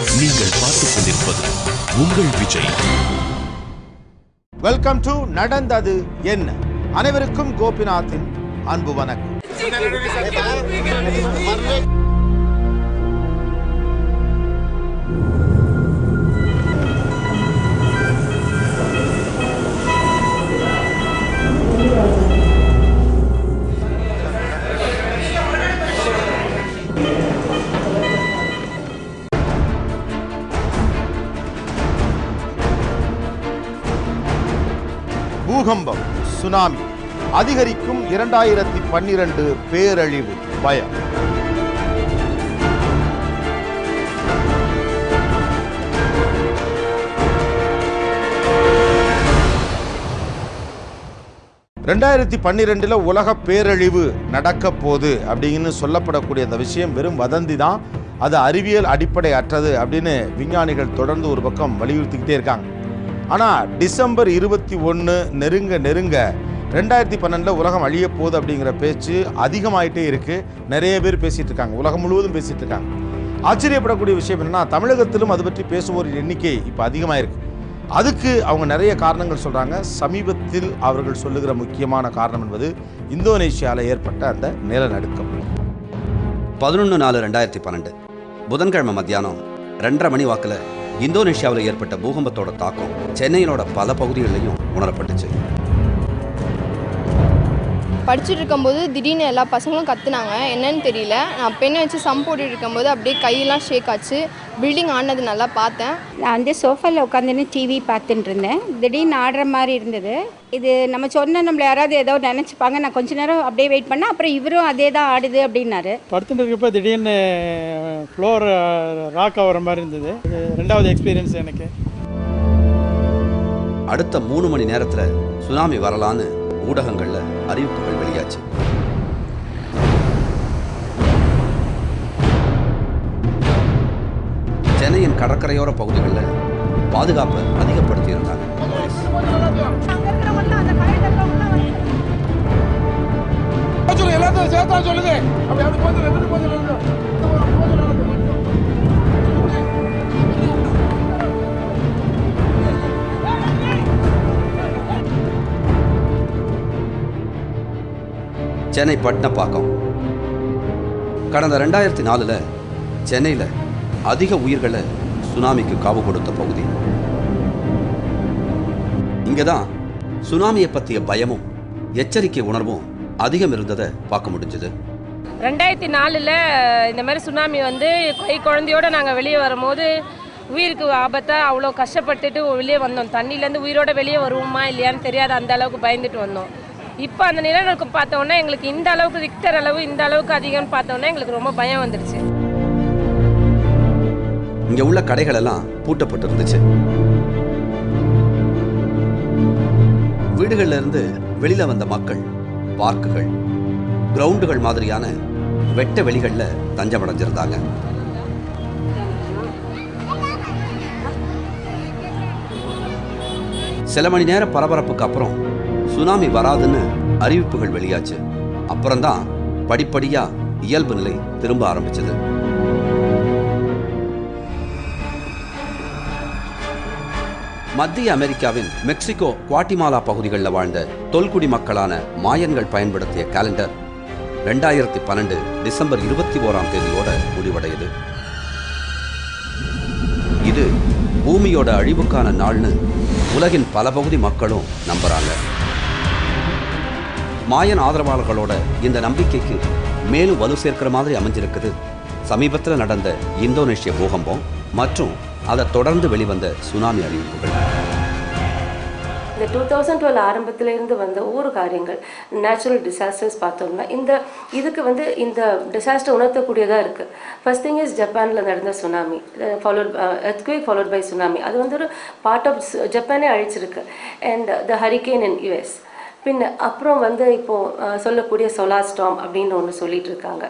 நீங்கள் பார்த்துக் கொண்டிருப்பது உங்கள் விஜய். வெல்கம் டு நடந்தது என்ன. அனைவருக்கும் கோபிநாத்தின் அன்பு வணக்கம். பூகம்பம், சுனாமி, அதிகரிக்கும் 2012 பேரழிவு பயம். உலக பேரழிவு நடக்க போது அப்படின்னு சொல்லப்படக்கூடிய அந்த விஷயம் வெறும் வதந்தி தான். அது அறிவியல் அடிப்படை அற்றது அப்படின்னு விஞ்ஞானிகள் தொடர்ந்து ஒரு பக்கம் வலியுறுத்திக்கிட்டே இருக்காங்க. ஆனால் டிசம்பர் 21 நெருங்க 2012 உலகம் அழிய போகுது அப்படிங்கிற பேச்சு அதிகமாயிட்டே இருக்கு. நிறைய பேர் பேசிட்டு இருக்காங்க, உலகம் முழுவதும் பேசிட்டு இருக்காங்க. ஆச்சரியப்படக்கூடிய விஷயம் என்னன்னா, தமிழகத்திலும் அது பற்றி பேசுவோர் எண்ணிக்கை இப்போ அதிகமாயிருக்கு. அதுக்கு அவங்க நிறைய காரணங்கள் சொல்றாங்க. சமீபத்தில் அவர்கள் சொல்லுகிற முக்கியமான காரணம் என்பது இந்தோனேஷியாவில் ஏற்பட்ட அந்த நிலநடுக்கம். 11/4/2012 புதன்கிழமை மத்தியானம் 2:30 மணி வாக்கில் இந்தோனேஷியாவில் ஏற்பட்ட பூகம்பத்தோட தாக்கம் சென்னையினோட பல பகுதிகளிலையும் உணரப்பட்டுச்சு. படிச்சுட்டு இருக்கும்போது திடீர்னு எல்லா பசங்களும் கத்துனாங்க, என்னன்னு தெரியல. நான் பெண்ணை வச்சு சம் போட்டுட்டு இருக்கும்போது அப்படியே கையெல்லாம் ஷேக் ஆச்சு. பில்டிங் ஆனது நல்லா பார்த்தேன். நான் வந்து சோஃபாவில் உட்காந்துன்னு டிவி பார்த்துட்டு இருந்தேன். திடீர்னு ஆடுற மாதிரி இருந்தது. இது நம்ம சொன்ன நம்மளை யாராவது ஏதோ நினச்சிப்பாங்க. நான் கொஞ்ச நேரம் அப்படியே வெயிட் பண்ணேன். அப்புறம் இவரும் அதே தான் ஆடுது அப்படின்னாரு. படுத்துட்டு இருக்கப்போ திடீர்னு ஃப்ளோர் ராக் ஆகிற மாதிரி இருந்தது. இது 2வது எக்ஸ்பீரியன்ஸ் எனக்கு. அடுத்த 3 மணி நேரத்தில் சுனாமி வரலான்னு ஊடகங்களில் அறிவிப்புகள் வெளியாச்சு. சென்னையின் கடற்கரையோர பகுதிகளில் பாதுகாப்பை அதிகப்படுத்தி இருந்தாங்க. சென்னை பட்டினப்பாக்கம் கடந்த 2004 சென்னையில் அதிக உயிர்களை சுனாமிக்கு காவு கொடுத்த பகுதி. இங்கே தான் சுனாமியை பற்றிய பயமும் எச்சரிக்கை உணர்வும் அதிகம் இருந்ததை பார்க்க முடிஞ்சது. 2004 இந்த மாதிரி சுனாமி வந்து குழந்தையோடு நாங்கள் வெளியே வரும்போது உயிருக்கு ஆபத்தாக அவ்வளோ கஷ்டப்பட்டுட்டு வெளியே வந்தோம். தண்ணியிலேருந்து உயிரோடு வெளியே வருவோமா இல்லையான்னு தெரியாத அந்த அளவுக்கு பயந்துட்டு வந்தோம். இப்போ அந்த நிலநடுக்கம் பார்த்தோன்னா எங்களுக்கு இந்த அளவுக்கு ரிக்டர் அளவு இந்த அளவுக்கு அதிகம்னு பார்த்தோன்னா எங்களுக்கு ரொம்ப பயம் வந்துடுச்சு. இங்கே உள்ள கடைகள் எல்லாம் பூட்டப்பட்டு இருந்துச்சு. வீடுகள்ல இருந்து வெளியில வந்த மக்கள் பார்க்குகள், கிரவுண்டுகள் மாதிரியான வெட்ட வெளிகள்ல தஞ்சமடைஞ்சிருந்தாங்க. சில மணி நேர பரபரப்புக்கு அப்புறம் சுனாமி வராதுன்னு அறிவிப்புகள் வெளியாச்சு. அப்புறம்தான் படிப்படியா இயல்பு நிலை திரும்ப ஆரம்பிச்சது. மத்திய அமெரிக்காவின் மெக்சிகோ குவாட்டிமாலா பகுதிகளில் வாழ்ந்த தொல்குடி மக்களான மாயன்கள் பயன்படுத்திய கேலண்டர் 2012 டிசம்பர் 21 முடிவடையுது. இது பூமியோட அழிவுக்கான நாள்னு உலகின் பல பகுதி மக்களும் நம்புறாங்க. மாயன் ஆதரவாளர்களோட இந்த நம்பிக்கைக்கு மேலும் வலு சேர்க்கிற மாதிரி அமைஞ்சிருக்குது சமீபத்தில் நடந்த இந்தோனேஷிய பூகம்பம் மற்றும் அதை தொடர்ந்து வெளிவந்த சுனாமி அறிவிப்புகள். இந்த 2012 ஆரம்பத்திலேருந்து வந்த ஒவ்வொரு காரியங்கள், நேச்சுரல் டிசாஸ்டர்ஸ் பார்த்தோம்னா இதுக்கு இந்த டிசாஸ்டர் உணர்த்தக்கூடியதாக இருக்குது. ஃபர்ஸ்ட் திங் இஸ் ஜப்பானில் நடந்த tsunami, earthquake followed by tsunami. அது ஒரு பார்ட் ஆஃப் ஜப்பானே அழிச்சிருக்கு. And the hurricane in US. பின்ன அப்புறம் இப்போது சொல்லக்கூடிய சோலார் ஸ்டார்ம் அப்படின்னு ஒன்று சொல்லிட்டு இருக்காங்க.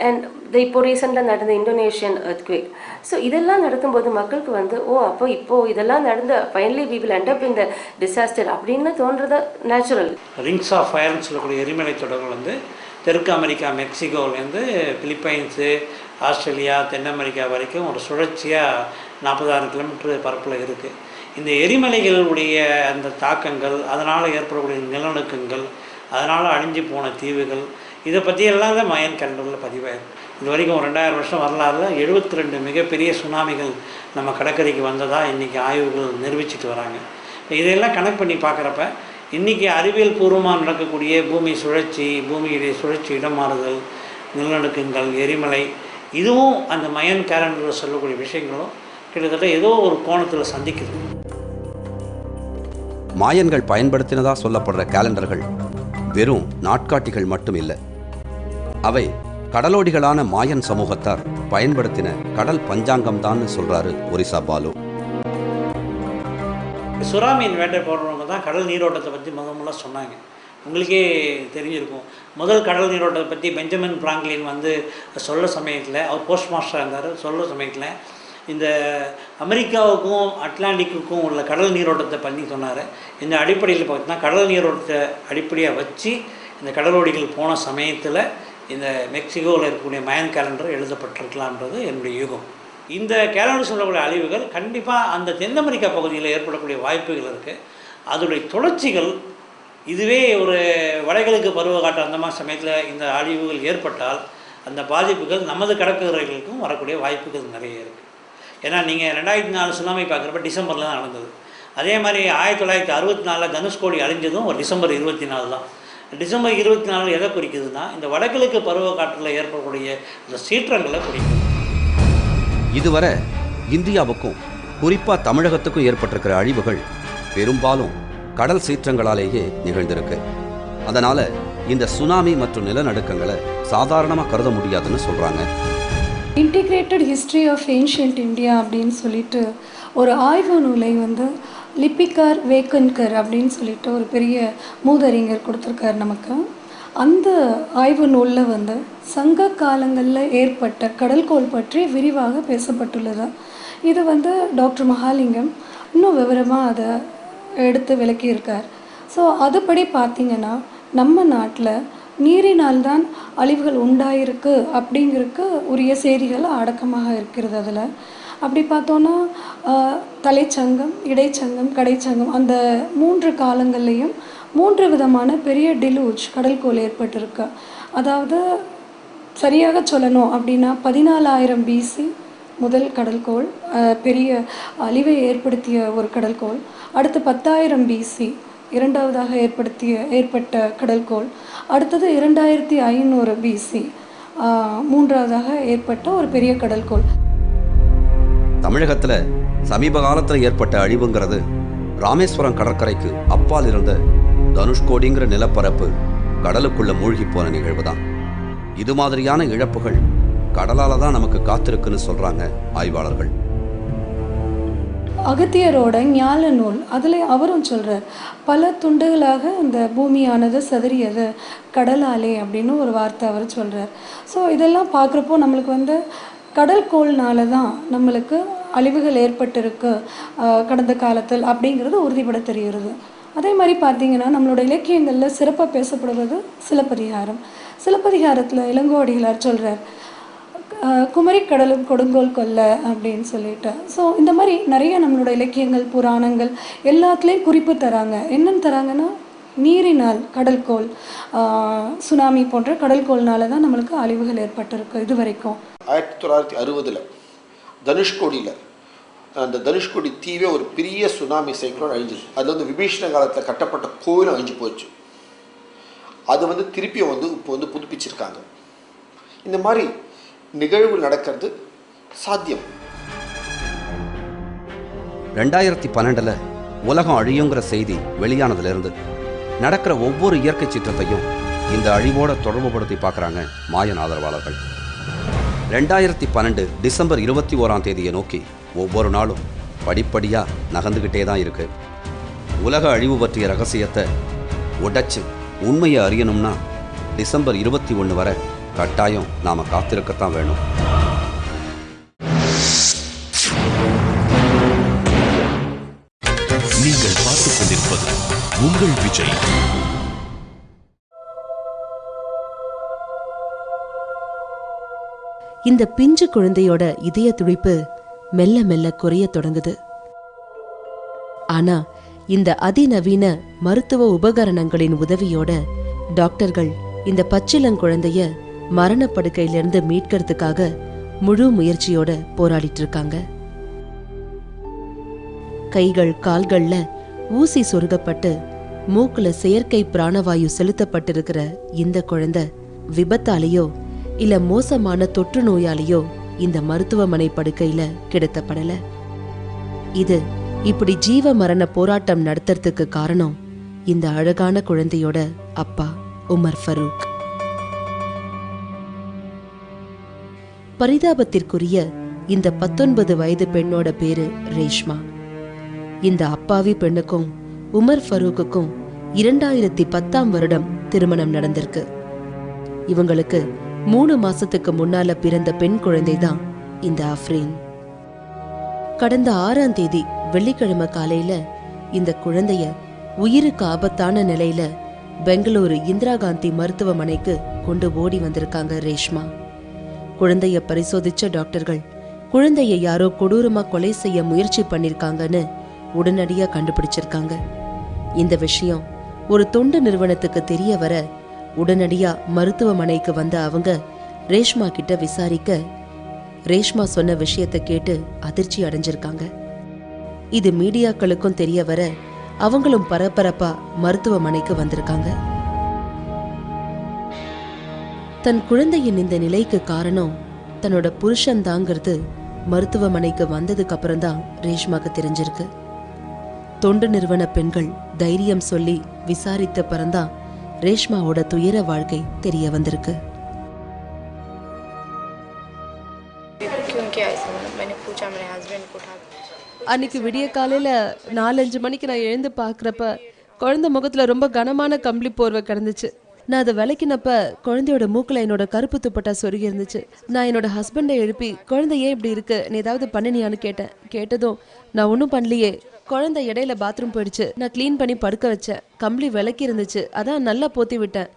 அண்ட் இப்போ ரீசெண்டாக நடந்த இந்தோனேஷியன் எர்த்குவேக். ஸோ இதெல்லாம் நடக்கும்போது மக்களுக்கு இப்போது இதெல்லாம் நடந்த finally we will end up இந்த டிசாஸ்டர் அப்படின்னு தோன்றது நேச்சுரல். ரிங்ஸ் ஆஃப் ஃபயர்னு சொல்லக்கூடிய எரிமலை தொடர்கள் தெற்கு அமெரிக்கா, மெக்சிகோவிலேருந்து பிலிப்பைன்ஸு, ஆஸ்திரேலியா, தென் அமெரிக்கா வரைக்கும் ஒரு சுழற்சியாக 46 கிலோமீட்டர் பரப்பில் இருக்குது. இந்த எரிமலைகளுடைய அந்த தாக்கங்கள், அதனால் ஏற்படக்கூடிய நிலநடுக்கங்கள், அதனால் அழிஞ்சு போன தீவுகள், இதை பற்றியெல்லாம் தான் மயன் கேலண்டரில் பதிவாயிருக்கு. இது வரைக்கும் 2000 வருஷம் வரலாறுல 72 மிகப்பெரிய சுனாமிகள் நம்ம கடற்கரைக்கு வந்ததாக இன்றைக்கி ஆய்வுகள் நிரூபிச்சிட்டு வராங்க. இதையெல்லாம் கனெக்ட் பண்ணி பார்க்குறப்ப இன்றைக்கி அறிவியல் பூர்வமாக நடக்கக்கூடிய பூமி சுழற்சி, பூமியுடைய சுழற்சி, இடம் மாறுதல், நிலநடுக்கங்கள், எரிமலை, இதுவும் அந்த மயன் கேலண்டரில் சொல்லக்கூடிய விஷயங்களும் கிட்டத்தட்ட ஏதோ ஒரு கோணத்தில் சந்திக்குது. மாயன்கள் பயன்படுத்தினதாக சொல்லப்படுற கேலண்டர்கள் வெறும் நாட்காட்டிகள் மட்டும் இல்லை. அவை கடலோடிகளான மாயன் சமூகத்தார் பயன்படுத்தின கடல் பஞ்சாங்கம் தான் சொல்றாரு ஒரிசா பாலு. சுறாமீன் வேட்டை போடுறவங்க தான் கடல் நீரோட்டத்தை பற்றி முதல்ல சொன்னாங்க. உங்களுக்கே தெரிஞ்சிருக்கும், முதல் கடல் நீரோட்டத்தை பற்றி பெஞ்சமின் பிராங்க்லின் சொல்ல சமயத்தில், அவர் போஸ்ட் மாஸ்டராக இருந்தார், சொல்ல சமயத்தில் இந்த அமெரிக்காவுக்கும் அட்லாண்டிக்குக்கும் உள்ள கடல் நீரோட்டத்தை பண்ணி சொன்னார். இந்த அடிப்படையில் பார்த்தீங்கன்னா கடல் நீரோட்டத்தை அடிப்படையாக வச்சு இந்த கடலோடிகள் போன சமயத்தில் இந்த மெக்சிகோவில் இருக்கக்கூடிய மயன் கேலண்டர் எழுதப்பட்டிருக்கலான்றது என்னுடைய யூகம். இந்த கேலண்டர் சொல்லக்கூடிய அழிவுகள் கண்டிப்பாக அந்த தென் அமெரிக்கா பகுதியில் ஏற்படக்கூடிய வாய்ப்புகள் இருக்குது. அதோடைய தொடர்ச்சிகள் இதுவே ஒரு வடகிழக்கு பருவகாற்று அந்த மாதிரி சமயத்தில் இந்த அழிவுகள் ஏற்பட்டால் அந்த பாதிப்புகள் நமது கடற்கரைகளுக்கும் வரக்கூடிய வாய்ப்புகள் நிறைய இருக்குது. ஏன்னா நீங்கள் 2004 சுனாமி பார்க்குறப்ப டிசம்பரில் தான் நடந்தது. அதே மாதிரி 1964 தனுஷ்கோடி அழிஞ்சதும் ஒரு டிசம்பர் 24 தான். டிசம்பர் 24 எதை குறிக்குதுன்னா இந்த வடகிழக்கு பருவக்காற்றில் ஏற்படக்கூடிய இந்த சீற்றங்களை குறிக்குது. இதுவரை இந்தியாவுக்கும் குறிப்பாக தமிழகத்துக்கும் ஏற்பட்டிருக்கிற அழிவுகள் பெரும்பாலும் கடல் சீற்றங்களாலேயே நிகழ்ந்திருக்கு. அதனால் இந்த சுனாமி மற்றும் நிலநடுக்கங்களை சாதாரணமாக கருத முடியாதுன்னு சொல்கிறாங்க. Integrated history of ancient India அப்படின்னு சொல்லிட்டு ஒரு ஆய்வு நூலை லிப்பிகார் வேக்கன்கர் அப்படின்னு சொல்லிட்டு ஒரு பெரிய மூதறிஞர் கொடுத்துருக்கார் நமக்கு. அந்த ஆய்வு நூலில் சங்க காலங்களில் ஏற்பட்ட கடல்கோள் பற்றி விரிவாக பேசப்பட்டுள்ளது. இது டாக்டர் மகாலிங்கம் இன்னும் விவரமாக அதை எடுத்து விளக்கியிருக்கார். ஸோ அதுபடி பார்த்திங்கன்னா நம்ம நாட்டில் நீரினால்தான் அழிவுகள் உண்டாயிருக்கு அப்படிங்கிறதுக்கு உரிய செய்திகள் அடக்கமாக இருக்கிறது. அதில் அப்படி பார்த்தோன்னா தலைச்சங்கம், இடைச்சங்கம், கடைச்சங்கம் அந்த 3 காலங்கள்லேயும் 3 விதமான பெரிய டிலூஜ் கடல்கோள் ஏற்பட்டிருக்கு. அதாவது சரியாக சொல்லணும் அப்படின்னா 14,000 BC முதல் கடல்கோள், பெரிய அழிவை ஏற்படுத்திய ஒரு கடல்கோள். அடுத்து 10,000 BC இரண்டாவதாக ஏற்பட்ட கடல்கோள். அடுத்தது 2500 BC மூன்றாவதாக ஏற்பட்ட ஒரு பெரிய கடல்கோள். தமிழகத்தில் சமீப காலத்தில் ஏற்பட்ட அழிவுங்கிறது ராமேஸ்வரம் கடற்கரைக்கு அப்பால் இருந்த தனுஷ்கோடிங்கிற நிலப்பரப்பு கடலுக்குள்ள மூழ்கி போன நிகழ்வு தான். இது மாதிரியான இழப்புகள் கடலால் தான் நமக்கு காத்திருக்குன்னு சொல்கிறாங்க ஆய்வாளர்கள். அகத்தியரோட ஞால நூல் அதில் அவரும் சொல்கிறார், பல துண்டுகளாக இந்த பூமியானது சதுரியது கடலாலே அப்படின்னு ஒரு வார்த்தை அவர் சொல்கிறார். ஸோ இதெல்லாம் பார்க்குறப்போ நம்மளுக்கு கடல்கோள்னால தான் நம்மளுக்கு அழிவுகள் ஏற்பட்டிருக்கு கடந்த காலத்தில் அப்படிங்கிறது உறுதிப்பட தெரிகிறது. அதே மாதிரி பார்த்திங்கன்னா நம்மளோட இலக்கியங்களில் சிறப்பாக பேசப்படுவது சிலப்பதிகாரம். சிலப்பதிகாரத்தில் இளங்கோவடிகளார் சொல்கிறார், குமரி கடலும் கொடுங்கோல் கொல்ல அப்படின்னு சொல்லிட்டு. ஸோ இந்த மாதிரி நிறைய நம்மளோட இலக்கியங்கள், புராணங்கள் எல்லாத்துலேயும் குறிப்பு தராங்க. என்னென்னு தராங்கன்னா நீரினால் கடல்கோள், சுனாமி போன்ற கடல்கோள்னால தான் நம்மளுக்கு அழிவுகள் ஏற்பட்டிருக்கு இது வரைக்கும். 1960 தனுஷ்கோடியில் அந்த தனுஷ்கோடி தீவே ஒரு பெரிய சுனாமி சைக்ளோன் அழிஞ்சிச்சு. அதில் விபீஷண காலத்தில் கட்டப்பட்ட கோவிலும் அழிஞ்சு போச்சு. அது திருப்பி இப்போ புதுப்பிச்சிருக்காங்க. இந்த மாதிரி நிகழ்வு நடக்கிறது சாத்தியம். 2012 உலகம் அழியுங்கிற செய்தி வெளியானதுலேருந்து நடக்கிற ஒவ்வொரு இயற்கை சீற்றத்தையும் இந்த அழிவோட தொடர்புபடுத்தி பார்க்குறாங்க மாயன் ஆதரவாளர்கள். 2012 டிசம்பர் 21ஆம் தேதியை நோக்கி ஒவ்வொரு நாளும் படிப்படியாக நகர்ந்துக்கிட்டே தான் இருக்கு. உலக அழிவு பற்றிய ரகசியத்தை உடைச்சு உண்மையை அறியணும்னா டிசம்பர் 21 வரை கட்டாயம் நாம் காத்திருக்கத்தான் வேணும். நீங்கள் பார்த்துக் கொண்டிருப்பது உங்கள் விஜய். இந்த பிஞ்சு குழந்தையோட இதய துடிப்பு மெல்ல மெல்ல குறைய தொடங்குது. ஆனா இந்த அதிநவீன மருத்துவ உபகரணங்களின் உதவியோட டாக்டர்கள் இந்த பச்சிளங்குழந்தைய மரணப்படுக்கையிலிருந்து மீட்கிறதுக்காக முழு முயற்சியோட போராடிட்டு இருக்காங்க. கைகள் கால்கள்ல ஊசி சொருகப்பட்டு மூக்குல செயற்கை பிராணவாயு செலுத்தப்பட்டிருக்கிற இந்த குழந்தை விபத்தாலேயோ இல்ல மோசமான தொற்று நோயாலேயோ இந்த மருத்துவமனை படுக்கையில கிடத்தப்படல. இது இப்படி ஜீவ மரண போராட்டம் நடத்துறதுக்கு காரணம் இந்த அழகான குழந்தையோட அப்பா உமர் ஃபரூக். பரிதாபத்திற்குரிய இந்த 19 வயது பெண்ணோட பேரு ரேஷ்மா. இந்த அப்பாவி பெண்ணுக்கும் உமர் ஃபரூக்குக்கும் 2010ஆம் வருடம் திருமணம் நடந்திருக்கு. இவங்களுக்கு 3 மாசத்துக்கு முன்னால பிறந்த பெண் குழந்தை தான் இந்த அஃப்ரீன். கடந்த 6ஆம் தேதி வெள்ளிக்கிழமை காலையில இந்த குழந்தைய உயிருக்கு ஆபத்தான நிலையில பெங்களூரு இந்திரா காந்தி மருத்துவமனைக்கு கொண்டு ஓடி வந்திருக்காங்க ரேஷ்மா. குழந்தைய பரிசோதிச்ச டாக்டர்கள் குழந்தைய யாரோ கொடூரமா கொலை செய்ய முயற்சி பண்ணிருக்காங்கன்னு உடனடியா கண்டுபிடிச்சிருக்காங்க. இந்த விஷயம் ஒரு தொண்டு நிறுவனத்துக்கு தெரிய வர உடனடியா மருத்துவமனைக்கு வந்த அவங்க ரேஷ்மா கிட்ட விசாரிக்க ரேஷ்மா சொன்ன விஷயத்தை கேட்டு அதிர்ச்சி அடைஞ்சிருக்காங்க. இது மீடியாக்களுக்கும் தெரிய வர அவங்களும் பரபரப்பா மருத்துவமனைக்கு வந்திருக்காங்க. தன் குழந்தையின் இந்த நிலைக்கு காரணம் தன்னோட புருஷன் தாங்கிறது மருத்துவமனைக்கு வந்ததுக்கு அப்புறம் தான் ரேஷ்மாக்கு தெரிஞ்சிருக்கு. தொண்டு நிறுவன பெண்கள் தைரியம் சொல்லி விசாரித்த பிறந்தான் ரேஷ்மாவோட துயர வாழ்க்கை தெரிய வந்திருக்கு. அன்னைக்கு விடிய காலையில 4-5 மணிக்கு நான் எழுந்து பாக்குறப்ப குழந்தை முகத்துல ரொம்ப கனமான கம்பளி போர்வை கிடந்துச்சு. நான் அதை விளக்கினப்ப குழந்தையோட மூக்குல என்னோட கருப்பு துப்பட்டா சொருகி இருந்துச்சு. நான் என்னோட ஹஸ்பண்டை எழுப்பி குழந்தை ஏன் இப்படி இருக்கு, நீ ஏதாவது பண்ணினியான்னு கேட்டேன். கேட்டதும் நான் ஒன்றும் பண்ணலையே, குழந்தை இடையில பாத்ரூம் போயிடுச்சு, நான் கிளீன் பண்ணி படுக்க வச்சேன், கம்பளி விளக்கி இருந்துச்சு, அதான் நல்லா போத்தி விட்டேன்,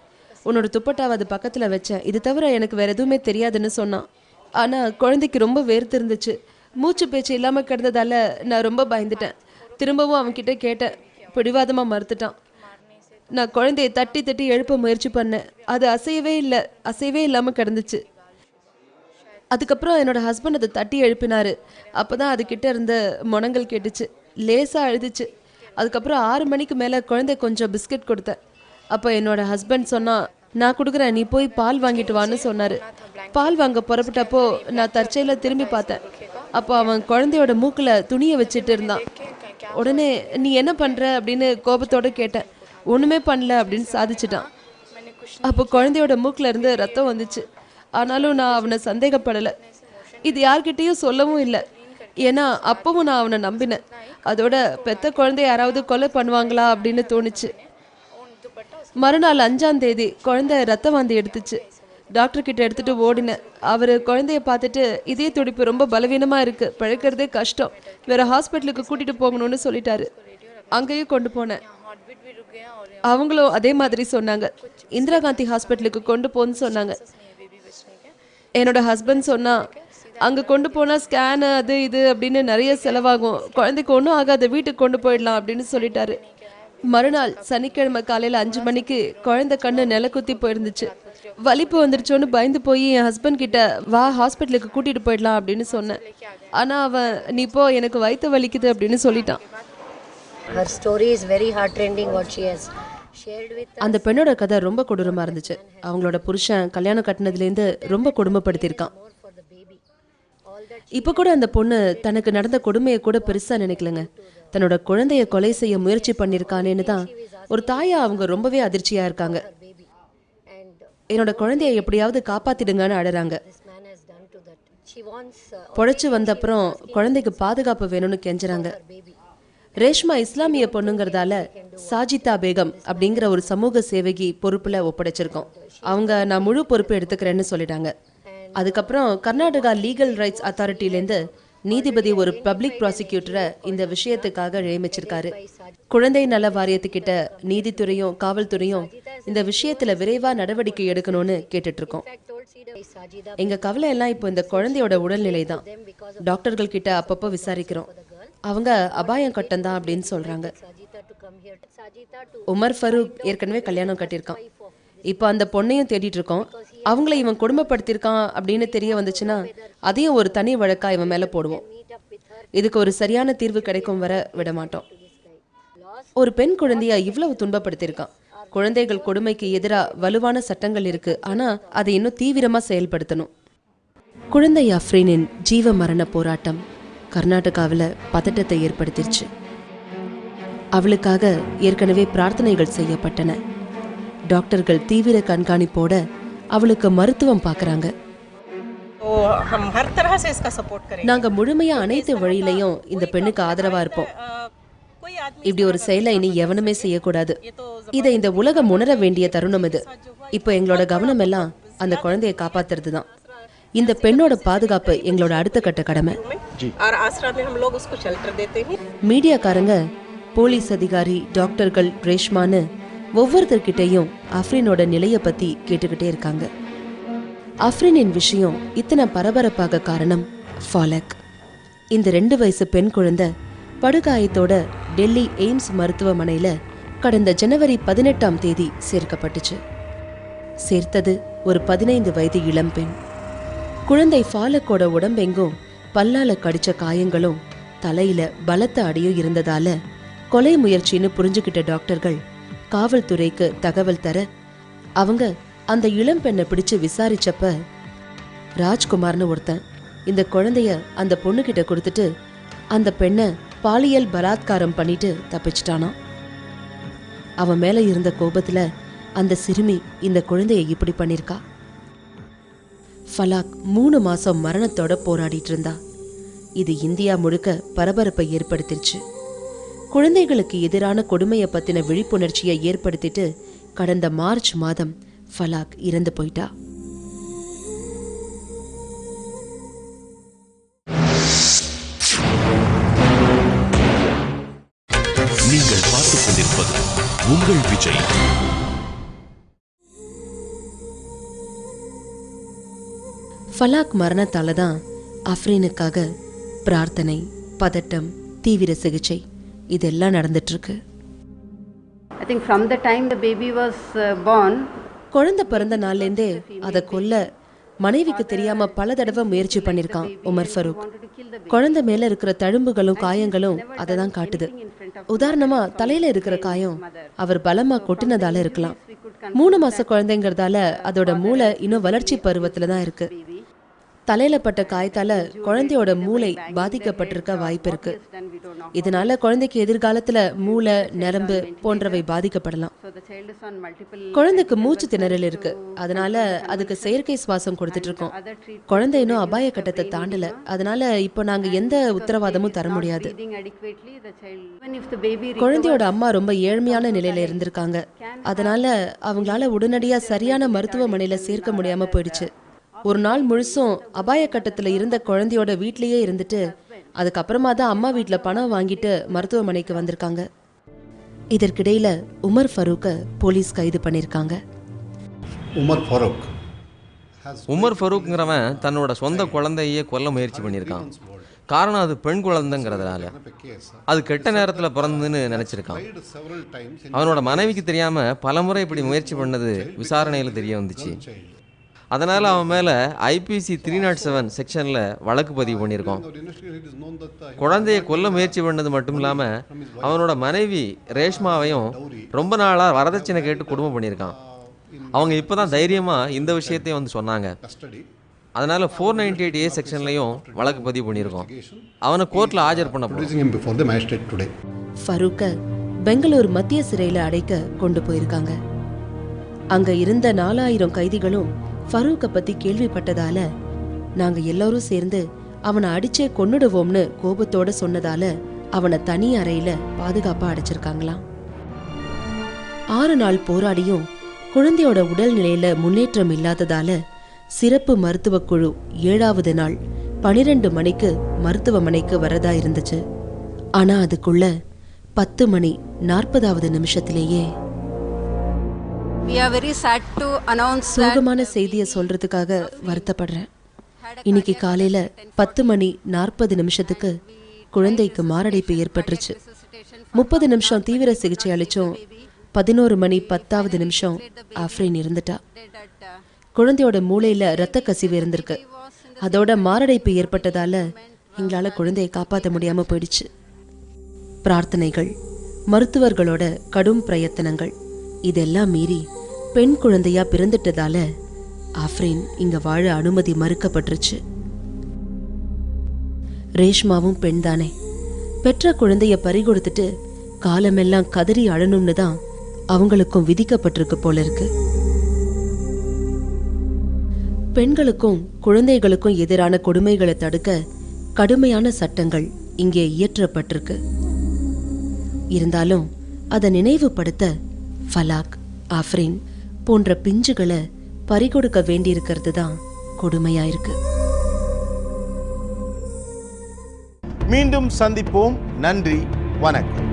உன்னோட துப்பட்டாவை அது பக்கத்துல வச்சேன், இது தவிர எனக்கு வேற எதுவுமே தெரியாதுன்னு சொன்னான். ஆனா குழந்தைக்கு ரொம்ப வேர்த்து இருந்துச்சு, மூச்சு பேச்சு இல்லாம கிடந்ததால நான் ரொம்ப பயந்துட்டேன். திரும்பவும் அவன்கிட்ட கேட்டேன், பிடிவாதமா மறுத்துட்டான். நான் குழந்தையை தட்டி தட்டி எழுப்ப முயற்சி பண்ணேன், அது அசையவே இல்லாம கிடந்துச்சு. அதுக்கப்புறம் என்னோட ஹஸ்பண்ட் அதை தட்டி எழுப்பினாரு. அப்பதான் அது கிட்ட இருந்த முனங்கள் கேட்டுச்சு, லேசா அழுதுச்சு. அதுக்கப்புறம் 6 மணிக்கு மேல குழந்தை கொஞ்சம் பிஸ்கட் கொடுத்தேன். அப்போ என்னோட ஹஸ்பண்ட் சொன்னா, நான் கொடுக்குறேன், நீ போய் பால் வாங்கிட்டு வான்னு சொன்னாரு. பால் வாங்க புறப்பட்டப்போ நான் தற்செயல திரும்பி பார்த்தேன். அப்போ அவன் குழந்தையோட மூக்குல துணியை வச்சுட்டு இருந்தான். உடனே நீ என்ன பண்ற அப்படின்னு கோபத்தோட கேட்டேன். ஒண்ணுமே பண்ணல அப்படின்னு சாதிச்சுட்டான். அப்போ குழந்தையோட மூக்குல இருந்து ரத்தம் வந்துச்சு. ஆனாலும் நான் அவனை சந்தேகப்படலை, இது யார்கிட்டையும் சொல்லவும் இல்லை. ஏன்னா அப்பவும் நான் அவனை நம்பினேன். அதோட பெத்த குழந்தை யாராவது கொலை பண்ணுவாங்களா அப்படின்னு தோணுச்சு. மறுநாள் 5ஆம் தேதி குழந்தை ரத்த வாந்தி எடுத்துச்சு. டாக்டர் கிட்ட எடுத்துட்டு ஓடினேன். அவர் குழந்தைய பார்த்துட்டு இதய துடிப்பு ரொம்ப பலவீனமா இருக்கு, பழக்கிறதே கஷ்டம், வேற ஹாஸ்பிட்டலுக்கு கூட்டிட்டு போகணும்னு சொல்லிட்டாரு. அங்கேயும் கொண்டு போனேன். அவங்களும் அதே மாதிரி சொன்னாங்க, இந்திரா காந்தி ஹாஸ்பிட்டலுக்கு கொண்டு போன்னு சொன்னாங்க. என்னோட ஹஸ்பண்ட் சொன்னா, அங்க கொண்டு போனா ஸ்கேனு அது இது அப்படின்னு நிறைய செலவாகும், குழந்தைக்கு ஒன்றும் ஆகாது, வீட்டுக்கு கொண்டு போயிடலாம் அப்படின்னு சொல்லிட்டாரு. மறுநாள் சனிக்கிழமை காலையில 5 மணிக்கு குழந்தை கண்ணு நிலக்குத்தி போயிருந்துச்சு. வலிப்பு வந்துருச்சோன்னு பயந்து போய் என் ஹஸ்பண்ட் கிட்ட, வா ஹாஸ்பிட்டலுக்கு கூட்டிட்டு போயிடலாம் அப்படின்னு சொன்னேன். ஆனா அவன், நீ போ, எனக்கு வயிற்று வலிக்குது அப்படின்னு சொல்லிட்டான். அந்த பெண்ணோட கதை ரொம்ப கொடூரமா இருந்துச்சு. அவங்களோட புருஷன் கல்யாணம் கட்டினதுலேருந்து ரொம்ப கொடுமைப்படுத்தியிருக்கான். இப்ப கூட அந்த பொண்ணு தனக்கு நடந்த கொடுமையை கூட பெருசா நினைக்கலங்க. தன்னோட குழந்தைய கொலை செய்ய முயற்சி பண்ணிருக்கானேன்னு தான் ஒரு தாயா அவங்க ரொம்பவே அதிர்ச்சியா இருக்காங்க. என்னோட குழந்தைய எப்படியாவது காப்பாத்திடுங்கன்னு அழறாங்க. பொழைச்சு வந்த அப்புறம் குழந்தைக்கு பாதுகாப்பு வேணும்னு கெஞ்சுறாங்க. ரேஷ்மா இஸ்லாமிய பொண்ணுங்கிறதால சாஜிதா பேகம் அப்படிங்கிற ஒரு சமூக சேவகி பொறுப்புல ஒப்படைச்சிருக்கோம். அவங்க நான் முழு பொறுப்பு எடுத்துக்கிறேன்னு சொல்லிட்டாங்க. அதுக்கப்புறம் கர்நாடகா லீகல் ரைட்ஸ் அத்தாரிட்டிலேருந்து நீதிபதி ஒரு பப்ளிக் ப்ராசிக்யூட்டரை இந்த விஷயத்துக்காக நியமிச்சிருக்காரு. குழந்தை நல வாரியத்துக்கிட்ட நீதித்துறையும் காவல்துறையும் இந்த விஷயத்துல விரைவா நடவடிக்கை எடுக்கணும்னு கேட்டுட்டு இருக்கோம். எங்க கவலை எல்லாம் இப்போ இந்த குழந்தையோட உடல்நிலை தான். டாக்டர்கள் கிட்ட அப்பப்போ விசாரிக்கிறோம். அவங்க அபாயம் கட்டம் தான் அப்படின்னு சொல்றாங்க. உமர் ஃபரூக் ஏற்கனவே கல்யாணம் கட்டியிருக்கான். இப்போ அந்த பொண்ணையும் தேடிட்டு இருக்கோம். அவங்கள இவன் குடும்பப்படுத்தியிருக்கான் அப்படின்னு தெரிய வந்துச்சுன்னா அதையும் ஒரு தனி வழக்கா இவன் மேல போடுவோம். இதுக்கு ஒரு சரியான தீர்வு கிடைக்கும் வர விட மாட்டோம். ஒரு பெண் குழந்தைய இவ்வளவு துன்பப்படுத்தியிருக்கான். குழந்தைகள் கொடுமைக்கு எதிராக வலுவான சட்டங்கள் இருக்கு. ஆனா அதை இன்னும் தீவிரமா செயல்படுத்தணும். குழந்தை அஃப்ரீனின் ஜீவ மரண போராட்டம் கர்நாடகாவில் பதட்டத்தை ஏற்படுத்திருச்சு. அவளுக்காக ஏற்கனவே பிரார்த்தனைகள் செய்யப்பட்டன. டாக்டர்கள் தீவிர கண்காணிப்போட அவளுக்கு மருத்துவம் பார்க்கறாங்க. நாங்க முழுமையா அனைத்து வழியிலையும் இந்த பெண்ணுக்கு ஆதரவா இருப்போம். இப்படி ஒரு செயலை இனி எவனுமே செய்யக்கூடாது. இதை இந்த உலகம் உணர வேண்டிய தருணம் இது. இப்போ எங்களோட கவனம் எல்லாம் அந்த குழந்தையை காப்பாத்துறது தான். இந்த பெண்ணோட பாதுகாப்பு எங்களோட அடுத்த கட்ட கடமை. மீடியாக்காரங்க, போலீஸ் அதிகாரி, டாக்டர்கள், ரேஷ்மான்னு ஒவ்வொருத்தர்கிட்டையும் அஃப்ரீனோட நிலையை பத்தி கேட்டுக்கிட்டே இருக்காங்க. அஃப்ரீனின் விஷயம் இத்தனை பரபரப்பாக காரணம் ஃபாலக். இந்த 2 வயசு பெண் குழந்தை படுகாயத்தோட டெல்லி எய்ம்ஸ் மருத்துவமனையில கடந்த ஜனவரி 18ஆம் தேதி சேர்க்கப்பட்டுச்சு. சேர்த்தது ஒரு 15 வயது இளம்பெண். குழந்தை ஃபாலக்கோட உடம்பெங்கும் பல்லால கடிச்ச காயங்களும் தலையில பலத்த அடியும் இருந்ததால கொலை முயற்சின்னு புரிஞ்சுக்கிட்ட டாக்டர்கள் காவல்துறைக்கு தகவல் தர அவங்க அந்த இளம்பெண்ணை பிடிச்சு விசாரிச்சப்ப ராஜ்குமார்னு ஒருத்தன் இந்த குழந்தைய அந்த பொண்ணுகிட்ட கொடுத்துட்டு அந்த பெண்ணை பாலியல் பலாத்காரம் பண்ணிட்டு தப்பிச்சிட்டானா. அவன் மேல இருந்த கோபத்துல அந்த சிறுமி இந்த குழந்தைய இப்படி பண்ணிருக்கா. ஃபலாக் 3 மாசம் மரணத்தோட போராடிட்டு இருந்தா. இது இந்தியா முழுக்க பரபரப்பை ஏற்படுத்திருச்சு. குழந்தைகளுக்கு எதிரான கொடுமையை பத்தின விழிப்புணர்ச்சியை ஏற்படுத்திட்டு கடந்த மார்ச் மாதம் ஃபலாக் இறந்து போயிட்டா. நீங்கள் பார்த்துக் கொண்டிருப்பது உங்கள் விஜய். ஃபலாக் மரணத்தால தான் அஃப்ரீனுக்காக பிரார்த்தனை, பதட்டம், தீவிர சிகிச்சை இதெல்லாம் நடந்துட்டு இருக்கு. I think from the time the baby was born, குழந்தை பிறந்த நாள்லேருந்தே அதை கொல்ல மனைவிக்கு தெரியாம பல தடவை முயற்சி பண்ணிருக்கான் உமர் ஃபரூக். குழந்தை மேல இருக்கிற தழும்புகளும் காயங்களும் அதை தான் காட்டுது. உதாரணமா தலையில இருக்கிற காயம் அவர் பலமா கொட்டினதால இருக்கலாம். 3 மாச குழந்தைங்கிறதால அதோட மூளை இன்னும் வளர்ச்சி பருவத்துல தான் இருக்கு. தலையில பட்ட காயத்தால குழந்தையோட மூளை பாதிக்கப்பட்டிருக்க வாய்ப்பு இருக்கு. இதனால குழந்தைக்கு எதிர்காலத்துல மூளை, நரம்பு போன்றவை பாதிக்கப்படலாம். குழந்தைக்கு மூச்சு திணறல் இருக்கு. அதனால அதுக்கு செயற்கை சுவாசம் கொடுத்துட்டு இருக்கோம். குழந்தை இன்னும் அபாய கட்டத்தை தாண்டல. அதனால இப்போ நாங்க எந்த உத்தரவாதமும் தர முடியாது. குழந்தையோட அம்மா ரொம்ப ஏழ்மையான நிலையில இருந்திருக்காங்க. அதனால அவங்களால உடனடியா சரியான மருத்துவமனையில சேர்க்க முடியாம போயிடுச்சு. ஒரு நாள் முழுசும் அபாய கட்டத்துல இருந்த குழந்தையோட வீட்லயே இருந்துட்டு அதுக்கப்புறமா தான் அம்மா வீட்டுல பணம் வாங்கிட்டு மருத்துவமனைக்கு வந்திருக்காங்க. இதற்கிடையில உமர் ஃபரூக்கை போலீஸ் கைது பண்ணிருக்காங்க. உமர் ஃபரூக்ங்கிறவன் தன்னோட சொந்த குழந்தையே கொல்ல முயற்சி பண்ணியிருக்கான். காரணம் அது பெண் குழந்தைங்கிறதுனால. அது கெட்ட நேரத்தில் பிறந்துன்னு நினச்சிருக்கான். அவனோட மனைவிக்கு தெரியாமல் பலமுறை இப்படி முயற்சி பண்ணது விசாரணையில் தெரிய வந்துச்சு. அதனால் அவன் மேலே IPC 307 செக்ஷனில் வழக்கு பதிவு பண்ணியிருக்கோம். குழந்தையை கொல்ல முயற்சி பண்ணது மட்டும் இல்லாமல் அவனோட மனைவி ரேஷ்மாவையும் ரொம்ப நாளாக வரதட்சணை கேட்டு குடும்பம் பண்ணியிருக்கான். அவங்க இப்போ தான் தைரியமாக இந்த விஷயத்தையும் வந்து சொன்னாங்க. அதனால் 498A செக்ஷன்லையும் வழக்கு பதிவு பண்ணியிருக்கோம். அவனை கோர்ட்டில் ஆஜர் பண்ண போகிறோம். ஃபரூக்கை பெங்களூர் மத்திய சிறையில் அடைக்க கொண்டு போயிருக்காங்க. அங்கே இருந்த 4000 கைதிகளும் ஃபரூக்கை பற்றி கேள்விப்பட்டதால நாங்கள் எல்லாரும் சேர்ந்து அவனை அடிச்சே கொன்னுடுவோம்னு கோபத்தோட சொன்னதால அவனை தனி அறையில் பாதுகாப்பாக அடைச்சிருக்காங்களாம். 6 நாள் போராடியும் குழந்தையோட உடல்நிலையில முன்னேற்றம் இல்லாததால சிறப்பு மருத்துவ குழு 7வது நாள் 12 மணிக்கு மருத்துவமனைக்கு வரதா இருந்துச்சு. ஆனா அதுக்குள்ள 10 மணி 40வது நிமிஷத்திலேயே We are very sad to announce that சோகமான செய்தியை சொல்றதுக்காக வருத்தப்படுறேன். இன்னைக்கு காலையில 10:40 குழந்தைக்கு மாரடைப்பு ஏற்பட்டுருச்சு. 30 நிமிஷம் தீவிர சிகிச்சை அளிச்சோம். 11:10 ஆஃப்ரின் இருந்துட்டா. குழந்தையோட மூளையில இரத்த கசிவு இருந்திருக்கு. அதோட மாரடைப்பு ஏற்பட்டதால எங்களால குழந்தையை காப்பாற்ற முடியாம போயிடுச்சு. பிரார்த்தனைகள், மருத்துவர்களோட கடும் பிரயத்தனங்கள் இதெல்லாம் மீறி பெண் குழந்தையா பிறந்துட்டதால ஆஃப்ரின் இங்க வாழ அனுமதி மறுக்கப்பட்டுருச்சு. ரேஷ்மாவும் பெண் தானே. பெற்ற குழந்தைய பறிகொடுத்துட்டு காலமெல்லாம் கதறி அழணும்னு தான் அவங்களுக்கும் விதிக்கப்பட்டிருக்கு போல இருக்கு. பெண்களுக்கும் குழந்தைகளுக்கும் எதிரான கொடுமைகளை தடுக்க கடுமையான சட்டங்கள் இங்கே இயற்றப்பட்டிருக்கு. இருந்தாலும் அதை நினைவுபடுத்த ஃபலாக், ஆஃப்ரின் போன்ற பிஞ்சுகளை பறிகொடுக்க வேண்டியிருக்கிறது தான் கொடுமையாயிருக்கு. மீண்டும் சந்திப்போம். நன்றி, வணக்கம்.